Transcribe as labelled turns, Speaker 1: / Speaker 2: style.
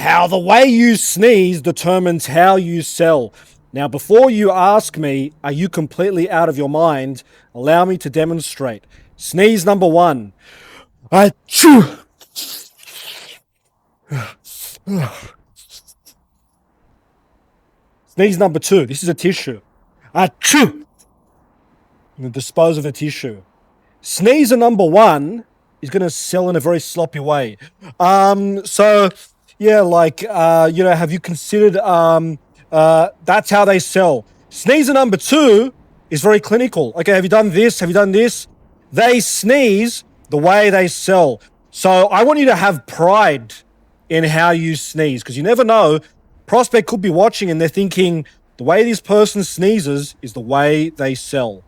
Speaker 1: how the way you sneeze determines how you sell. Now, before you ask me, are you completely out of your mind? Allow me to demonstrate. Sneeze number one. Achoo! Sneeze number two. This is a tissue. Achoo! Dispose of the tissue. Sneezer number one is going to sell in a very sloppy way. So yeah, like have you considered that's how they sell. Sneezer number two is very clinical. Okay, have you done this? Have you done this? They sneeze the way they sell. So I want you to have pride in how you sneeze, because you never know. Prospect could be watching and they're thinking the way this person sneezes is the way they sell.